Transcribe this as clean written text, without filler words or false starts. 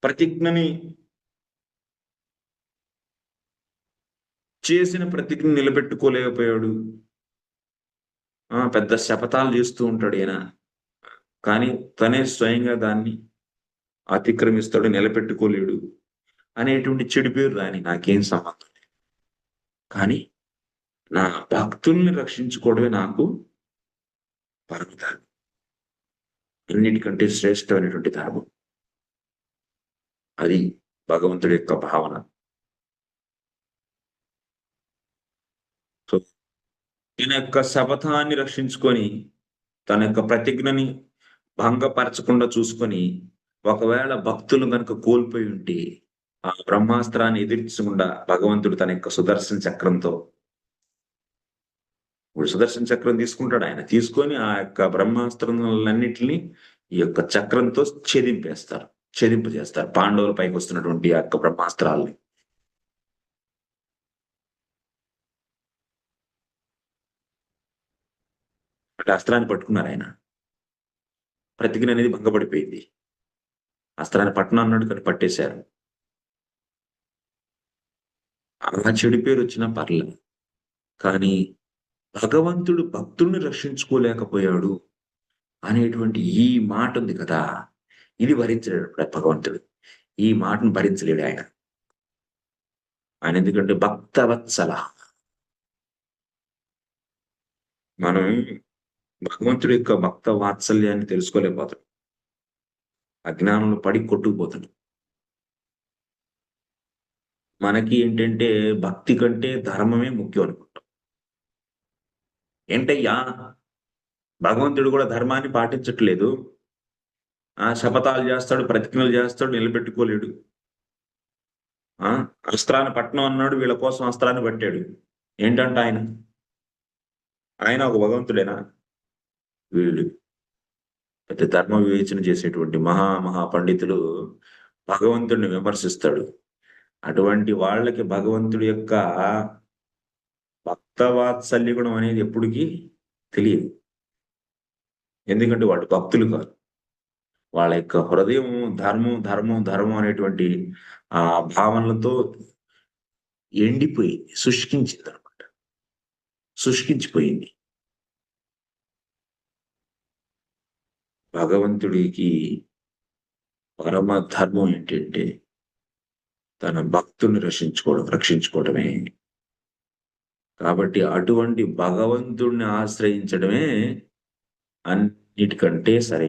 ప్రతిజ్ఞని చేసిన ప్రతిజ్ఞ నిలబెట్టుకోలేకపోయాడు. పెద్ద శపథాలు చేస్తూ ఉంటాడు ఈయన. కానీ తనే స్వయంగా దాన్ని అతిక్రమిస్తాడు, నిలబెట్టుకోలేడు అనేటువంటి చెడు పేరు రాని నాకేం సంబంధం లేదు. కానీ నా భక్తుల్ని రక్షించుకోవడమే నాకు పరమ ధర్మం. అన్నిటికంటే శ్రేష్టమైనటువంటి ధర్మం. అది భగవంతుడి యొక్క భావన. సో తన యొక్క శపథాన్ని రక్షించుకొని, తన యొక్క ప్రతిజ్ఞని భంగపరచకుండా చూసుకొని, ఒకవేళ భక్తులు గనుక కోల్పోయి ఉంటే, ఆ బ్రహ్మాస్త్రాన్ని ఎదిరించకుండా భగవంతుడు తన యొక్క సుదర్శన చక్రంతో ఇప్పుడు సుదర్శన చక్రం తీసుకుంటాడు ఆయన. తీసుకొని ఆ యొక్క బ్రహ్మాస్త్రాలన్నిటిని ఈ యొక్క చక్రంతో ఛేదింపజేస్తారు. పాండవుల పైకి వస్తున్నటువంటి ఆ యొక్క బ్రహ్మాస్త్రాలని. అంటే అస్త్రాన్ని పట్టుకున్నారు ఆయన. ప్రతిజ్ఞ అనేది భంగపడిపోయింది. అస్త్రాన్ని పట్టను అన్నాడు కానీ పట్టేశారు. అలా చెడు పేరు వచ్చినా పర్లేదు. కానీ భగవంతుడు భక్తుల్ని రక్షించుకోలేకపోయాడు అనేటువంటి ఈ మాట ఉంది కదా! ఇది భరించలేడు భగవంతుడు. ఈ మాటను భరించలేడు ఆయన. ఆయన ఎందుకంటే భక్తవత్సల. మనం భగవంతుడి యొక్క భక్త వాత్సల్యాన్ని తెలుసుకోలేకపోతాం. అజ్ఞానంలో పడి కొట్టుకుపోతాడు. మనకి ఏంటంటే భక్తి కంటే ధర్మమే ముఖ్యం అనుకుంటాం. ఏంటయ్యా! భగవంతుడు కూడా ధర్మాన్ని పాటించట్లేదు. శపథాలు చేస్తాడు, ప్రతిజ్ఞలు చేస్తాడు, నిలబెట్టుకోలేడు. అస్త్రాన్ని పట్టను అన్నాడు, వీళ్ళ కోసం అస్త్రాన్ని పట్టాడు. ఏంటంట ఆయన? ఆయన ఒక భగవంతుడేనా? వీళ్ళు పెద్ద ధర్మ వివేచన చేసేటువంటి మహా పండితులు భగవంతుడిని విమర్శిస్తాడు. అటువంటి వాళ్ళకి భగవంతుడి యొక్క భక్తవాత్సల్య గుణం అనేది ఎప్పటికీ తెలియదు. ఎందుకంటే వాళ్ళు భక్తులు కాదు. వాళ్ళ యొక్క హృదయం ధర్మం అనేటువంటి ఆ భావనలతో ఎండిపోయింది, శుష్కించిందనమాట. శుష్కించిపోయింది. భగవంతుడికి పరమ ధర్మం ఏంటంటే తన భక్తుల్ని రక్షించుకోవడమే. కాబట్టి అటువంటి భగవంతుడిని ఆశ్రయించడమే అన్నిటికంటే సరైనది.